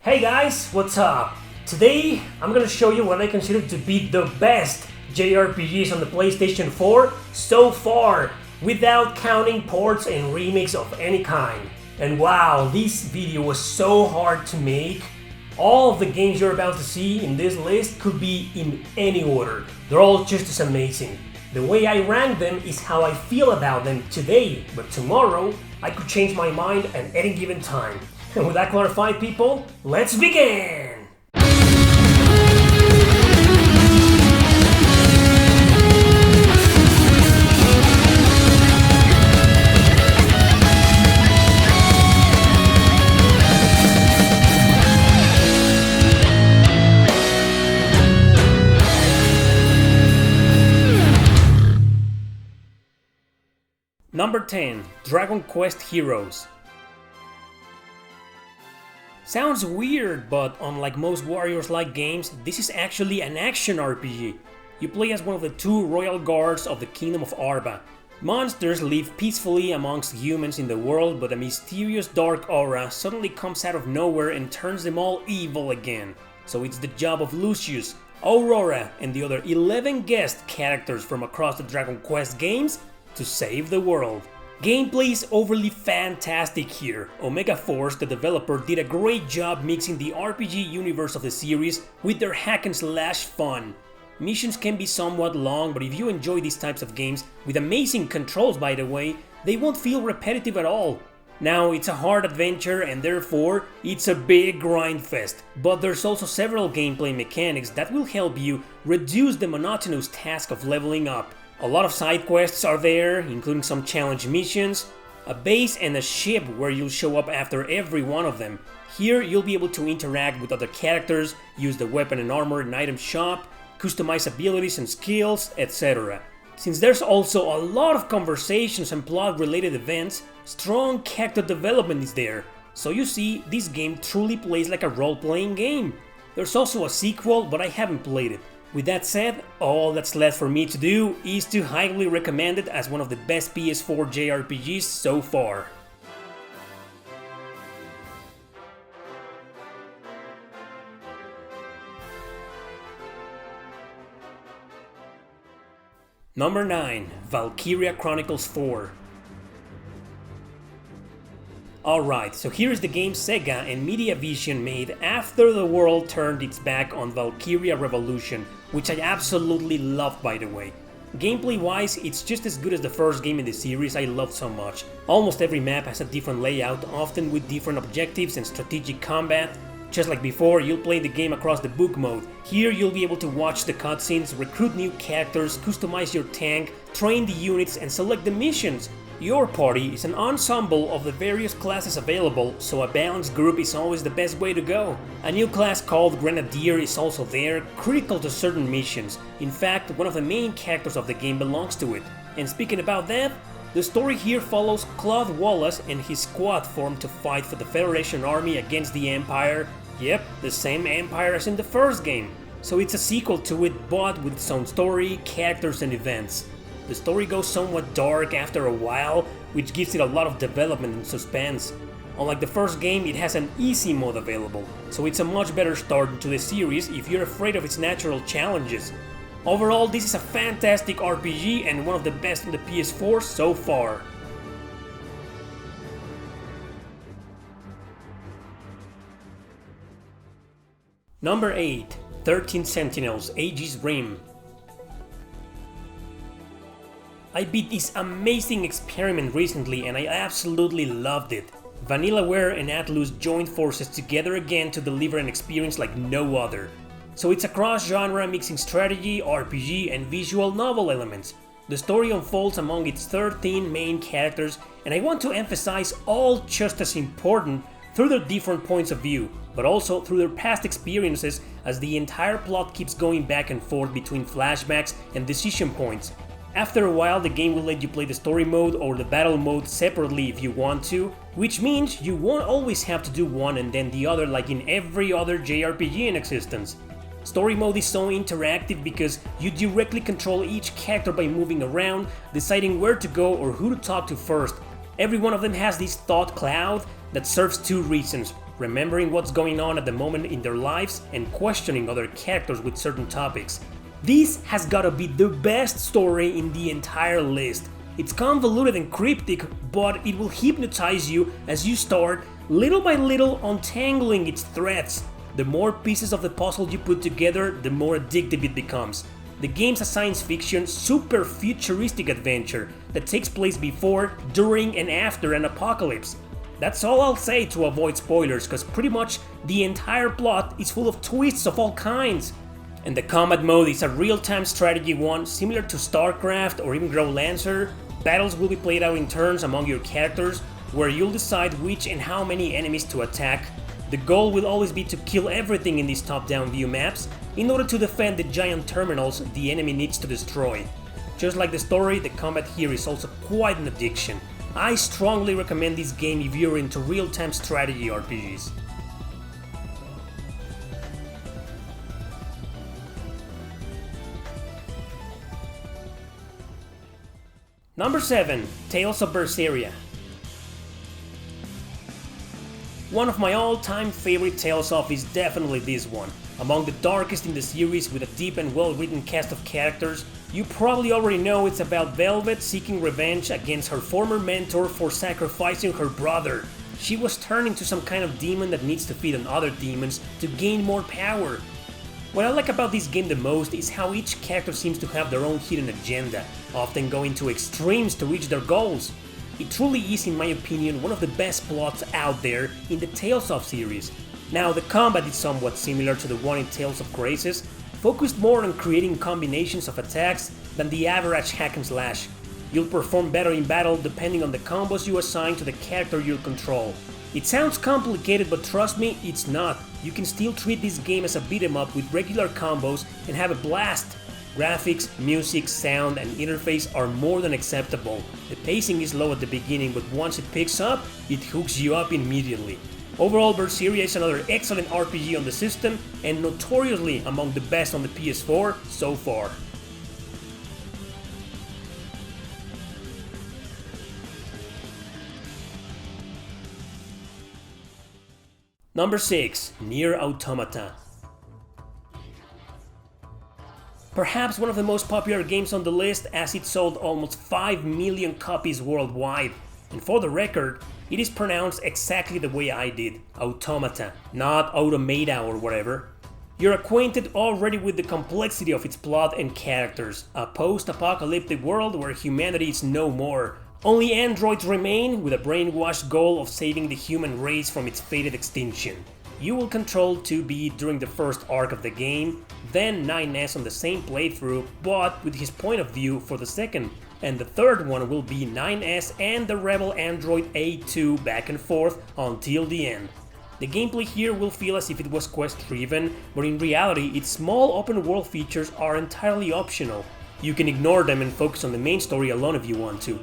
Hey guys, what's up? Today I'm gonna show you what I consider to be the best JRPGs on the PlayStation 4 so far, without counting ports and remakes of any kind. And wow, this video was so hard to make. All of the games you're about to see in this list could be in any order. They're all just as amazing. The way I rank them is how I feel about them today, but tomorrow I could change my mind at any given time. And with that clarified, people, let's begin! Number 10. Dragon Quest Heroes. Sounds weird, but unlike most Warriors-like games, this is actually an action RPG. You play as one of the two royal guards of the Kingdom of Arba. Monsters live peacefully amongst humans in the world, but a mysterious dark aura suddenly comes out of nowhere and turns them all evil again. So it's the job of Lucius, Aurora, and the other 11 guest characters from across the Dragon Quest games to save the world. Gameplay is overly fantastic here. Omega Force, the developer, did a great job mixing the RPG universe of the series with their hack and slash fun. Missions can be somewhat long, but if you enjoy these types of games, with amazing controls by the way, they won't feel repetitive at all. Now, it's a hard adventure and therefore, it's a big grind fest, but there's also several gameplay mechanics that will help you reduce the monotonous task of leveling up. A lot of side quests are there, including some challenge missions, a base and a ship where you'll show up after every one of them. Here you'll be able to interact with other characters, use the weapon and armor and item shop, customize abilities and skills, etc. Since there's also a lot of conversations and plot related events, strong character development is there. So you see, this game truly plays like a role-playing game. There's also a sequel, but I haven't played it. With that said, all that's left for me to do is to highly recommend it as one of the best PS4 JRPGs so far. Number 9. Valkyrie Chronicles 4. Alright, so here's the game Sega and MediaVision made after the world turned its back on Valkyria Revolution, which I absolutely loved by the way. Gameplay wise, it's just as good as the first game in the series I loved so much. Almost every map has a different layout, often with different objectives and strategic combat. Just like before, you'll play the game across the book mode. Here you'll be able to watch the cutscenes, recruit new characters, customize your tank, train the units and select the missions. Your party is an ensemble of the various classes available, so a balanced group is always the best way to go. A new class called Grenadier is also there, critical to certain missions. In fact, one of the main characters of the game belongs to it. And speaking about that, the story here follows Claude Wallace and his squad formed to fight for the Federation army against the Empire. Yep, the same Empire as in the first game. So it's a sequel to it, but with its own story, characters and events. The story goes somewhat dark after a while, which gives it a lot of development and suspense. Unlike the first game, it has an easy mode available, so it's a much better start to the series if you're afraid of its natural challenges. Overall, this is a fantastic RPG and one of the best on the PS4 so far. Number 8. 13 Sentinels Aegis Rim. I beat this amazing experiment recently and I absolutely loved it. Vanillaware and Atlus joined forces together again to deliver an experience like no other. So it's a cross-genre mixing strategy, RPG and visual novel elements. The story unfolds among its 13 main characters and I want to emphasize all just as important through their different points of view, but also through their past experiences as the entire plot keeps going back and forth between flashbacks and decision points. After a while, the game will let you play the story mode or the battle mode separately if you want to, which means you won't always have to do one and then the other like in every other JRPG in existence. Story mode is so interactive because you directly control each character by moving around, deciding where to go or who to talk to first. Every one of them has this thought cloud that serves two reasons. remembering what's going on at the moment in their lives and questioning other characters with certain topics. This has gotta be the best story in the entire list. It's convoluted and cryptic, but it will hypnotize you as you start, little by little, untangling its threads. The more pieces of the puzzle you put together, the more addictive it becomes. The game's a science fiction, super futuristic adventure that takes place before, during, and after an apocalypse. That's all I'll say to avoid spoilers, cause pretty much the entire plot is full of twists of all kinds. And the combat mode is a real-time strategy one, similar to StarCraft or even Grow Lancer. Battles will be played out in turns among your characters, where you'll decide which and how many enemies to attack. The goal will always be to kill everything in these top-down view maps, in order to defend the giant terminals the enemy needs to destroy. Just like the story, the combat here is also quite an addiction. I strongly recommend this game if you're into real-time strategy RPGs. Number 7. Tales of Berseria. One of my all-time favorite Tales of is definitely this one. Among the darkest in the series, with a deep and well-written cast of characters, you probably already know it's about Velvet seeking revenge against her former mentor for sacrificing her brother. She was turned into some kind of demon that needs to feed on other demons to gain more power. What I like about this game the most is how each character seems to have their own hidden agenda, often going to extremes to reach their goals. It truly is, in my opinion, one of the best plots out there in the Tales of series. Now, the combat is somewhat similar to the one in Tales of Graces, focused more on creating combinations of attacks than the average hack and slash. You'll perform better in battle depending on the combos you assign to the character you'll control. It sounds complicated, but trust me, it's not. You can still treat this game as a beat 'em up with regular combos and have a blast. Graphics, music, sound, and interface are more than acceptable. The pacing is low at the beginning, but once it picks up, it hooks you up immediately. Overall, Berseria is another excellent RPG on the system, and notoriously among the best on the PS4 so far. Number 6. Nier Automata. Perhaps one of the most popular games on the list, as it sold almost 5 million copies worldwide. And for the record, it is pronounced exactly the way I did, Automata, not Automata or whatever. You're acquainted already with the complexity of its plot and characters, a post-apocalyptic world where humanity is no more. Only androids remain, with a brainwashed goal of saving the human race from its fated extinction. You will control 2B during the first arc of the game, then 9S on the same playthrough, but with his point of view for the second. And the third one will be 9S and the rebel android A2 back and forth until the end. The gameplay here will feel as if it was quest-driven, but in reality its small open-world features are entirely optional. You can ignore them and focus on the main story alone if you want to.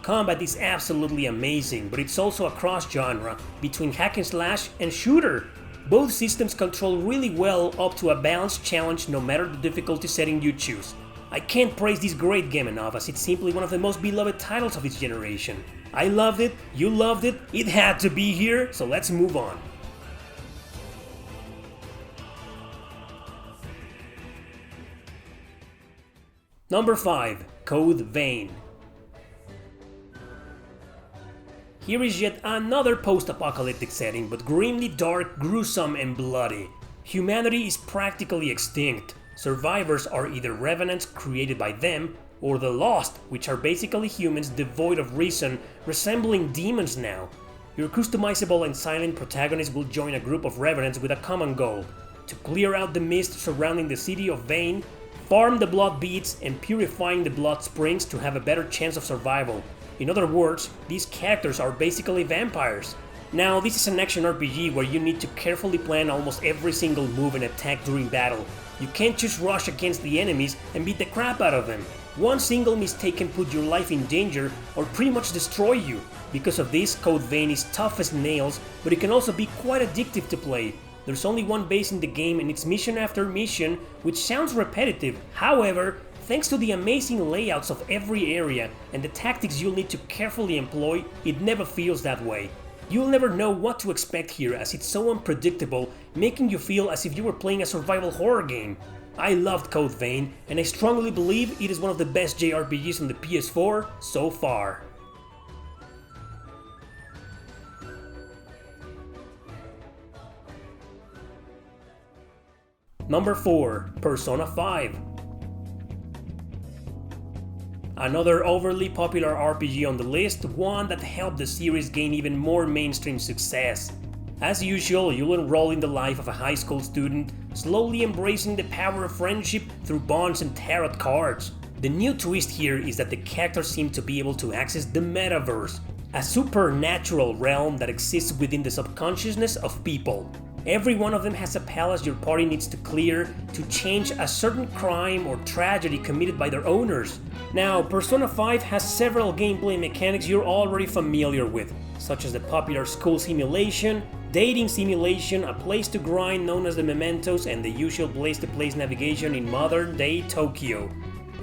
Combat is absolutely amazing, but it's also a cross-genre between hack and slash and shooter. Both systems control really well up to a balanced challenge no matter the difficulty setting you choose. I can't praise this great game enough, as it's simply one of the most beloved titles of its generation. I loved it, you loved it, it had to be here, so let's move on. Number 5. Code Vein. Here is yet another post-apocalyptic setting, but grimly dark, gruesome, and bloody. Humanity is practically extinct. Survivors are either revenants created by them, or the Lost, which are basically humans devoid of reason, resembling demons now. Your customizable and silent protagonist will join a group of revenants with a common goal: to clear out the mist surrounding the city of Vein, farm the blood beads, and purifying the blood springs to have a better chance of survival. In other words, these characters are basically vampires. Now, this is an action RPG where you need to carefully plan almost every single move and attack during battle. You can't just rush against the enemies and beat the crap out of them. One single mistake can put your life in danger or pretty much destroy you. Because of this, Code Vein is tough as nails, but it can also be quite addictive to play. There's only one base in the game and it's mission after mission, which sounds repetitive. However, thanks to the amazing layouts of every area and the tactics you'll need to carefully employ, it never feels that way. You'll never know what to expect here as it's so unpredictable, making you feel as if you were playing a survival horror game. I loved Code Vein, and I strongly believe it is one of the best JRPGs on the PS4 so far. Number 4. Persona 5. Another overly popular RPG on the list, one that helped the series gain even more mainstream success. As usual, you'll enroll in the life of a high school student, slowly embracing the power of friendship through bonds and tarot cards. The new twist here is that the characters seem to be able to access the metaverse, a supernatural realm that exists within the subconsciousness of people. Every one of them has a palace your party needs to clear to change a certain crime or tragedy committed by their owners. Now, Persona 5 has several gameplay mechanics you're already familiar with, such as the popular school simulation, dating simulation, a place to grind known as the Mementos, and the usual place-to-place navigation in modern-day Tokyo.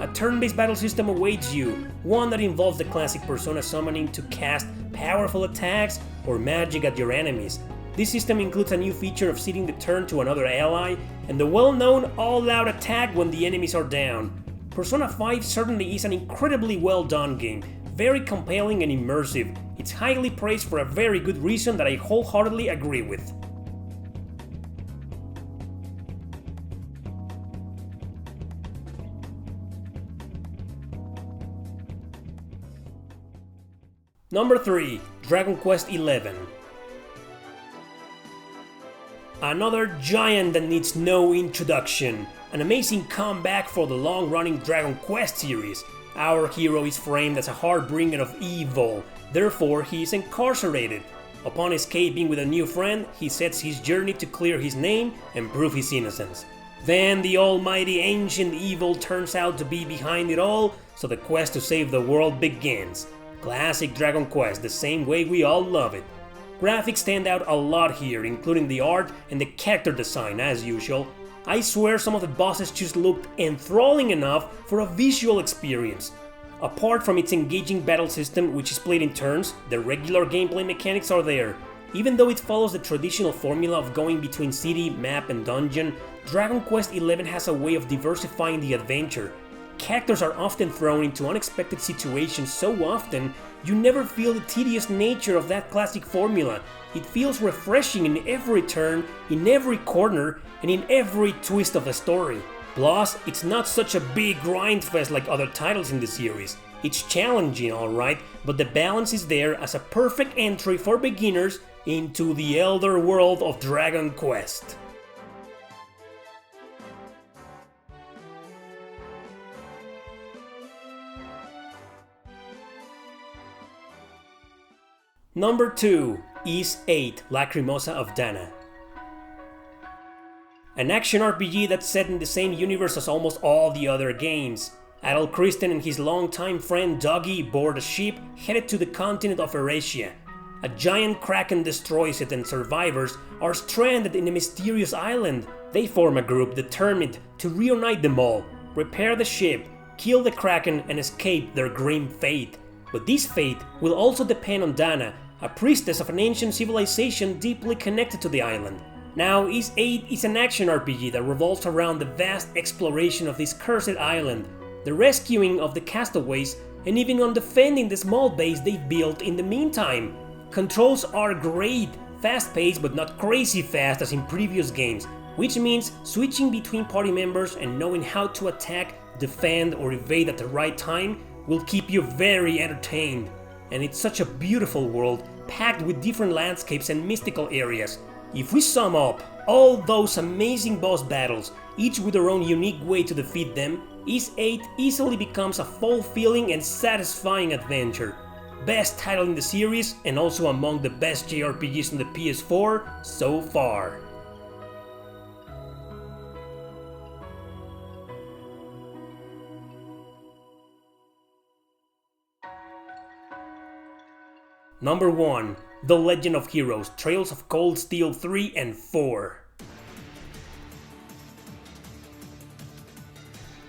A turn-based battle system awaits you, one that involves the classic Persona summoning to cast powerful attacks or magic at your enemies. This system includes a new feature of ceding the turn to another ally, and the well-known all-out attack when the enemies are down. Persona 5 certainly is an incredibly well-done game, very compelling and immersive. It's highly praised for a very good reason that I wholeheartedly agree with. Number 3. Dragon Quest XI. Another giant that needs no introduction. An amazing comeback for the long-running Dragon Quest series. Our hero is framed as a harbinger of evil, therefore he is incarcerated. Upon escaping with a new friend, he sets his journey to clear his name and prove his innocence. Then the almighty ancient evil turns out to be behind it all, so the quest to save the world begins. Classic Dragon Quest, the same way we all love it. Graphics stand out a lot here, including the art and the character design as usual. I swear some of the bosses just looked enthralling enough for a visual experience. Apart from its engaging battle system, which is played in turns, the regular gameplay mechanics are there. Even though it follows the traditional formula of going between city, map, and dungeon, Dragon Quest XI has a way of diversifying the adventure. Characters are often thrown into unexpected situations so often, you never feel the tedious nature of that classic formula. It feels refreshing in every turn, in every corner, and in every twist of the story. Plus, it's not such a big grind fest like other titles in the series. It's challenging, alright, but the balance is there as a perfect entry for beginners into the elder world of Dragon Quest. Number 2. Ys 8, Lacrimosa of Dana. An action RPG that's set in the same universe as almost all the other games. Adult Kristen and his longtime friend Doggy board a ship headed to the continent of Eurasia. A giant kraken destroys it and survivors are stranded in a mysterious island. They form a group determined to reunite them all, repair the ship, kill the kraken and escape their grim fate. But this fate will also depend on Dana, a priestess of an ancient civilization deeply connected to the island. Now, Ys 8 is an action RPG that revolves around the vast exploration of this cursed island, the rescuing of the castaways, and even on defending the small base they've built in the meantime. Controls are great, fast-paced but not crazy fast as in previous games, which means switching between party members and knowing how to attack, defend, or evade at the right time will keep you very entertained. And it's such a beautiful world, packed with different landscapes and mystical areas. If we sum up all those amazing boss battles, each with their own unique way to defeat them, Ys 8 easily becomes a fulfilling and satisfying adventure. Best title in the series and also among the best JRPGs on the PS4 so far. Number 1. The Legend of Heroes, Trails of Cold Steel 3 and 4.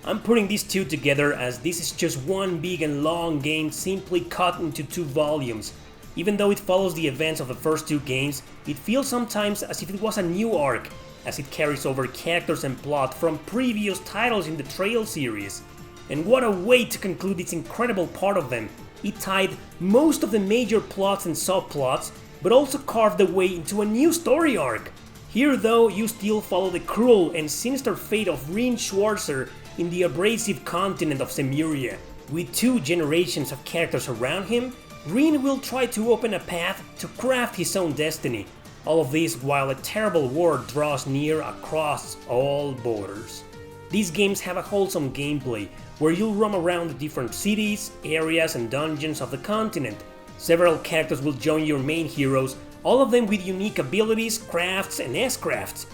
I'm putting these two together as this is just one big and long game simply cut into 2 volumes. Even though it follows the events of the first two games, it feels sometimes as if it was a new arc, as it carries over characters and plot from previous titles in the Trail series. And what a way to conclude this incredible part of them! It tied most of the major plots and subplots, but also carved the way into a new story arc. Here though, you still follow the cruel and sinister fate of Rean Schwarzer in the abrasive continent of Semuria. With two generations of characters around him, Rean will try to open a path to craft his own destiny. All of this while a terrible war draws near across all borders. These games have a wholesome gameplay, where you'll roam around the different cities, areas and dungeons of the continent. Several characters will join your main heroes, all of them with unique abilities, crafts and S-crafts.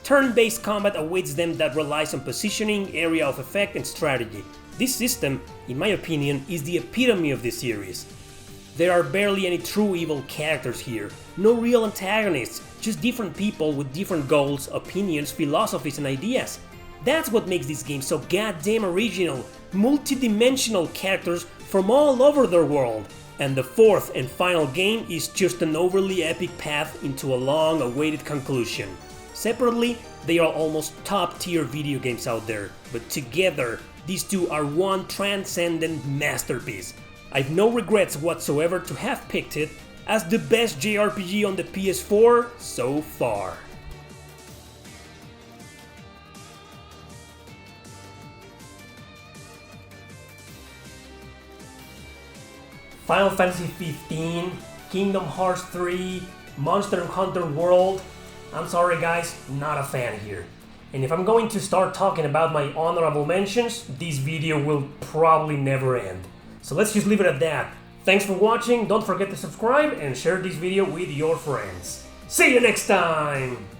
Turn-based combat awaits them that relies on positioning, area of effect and strategy. This system, in my opinion, is the epitome of this series. There are barely any true evil characters here, no real antagonists, just different people with different goals, opinions, philosophies and ideas. That's what makes this game so goddamn original, multi-dimensional characters from all over their world. And the fourth and final game is just an overly epic path into a long-awaited conclusion. Separately, they are almost top-tier video games out there, but together, these two are one transcendent masterpiece. I've no regrets whatsoever to have picked it as the best JRPG on the PS4 so far. Final Fantasy 15, Kingdom Hearts 3, Monster Hunter World. I'm sorry guys, not a fan here. And if I'm going to start talking about my honorable mentions, this video will probably never end. So let's just leave it at that. Thanks for watching, don't forget to subscribe and share this video with your friends. See you next time!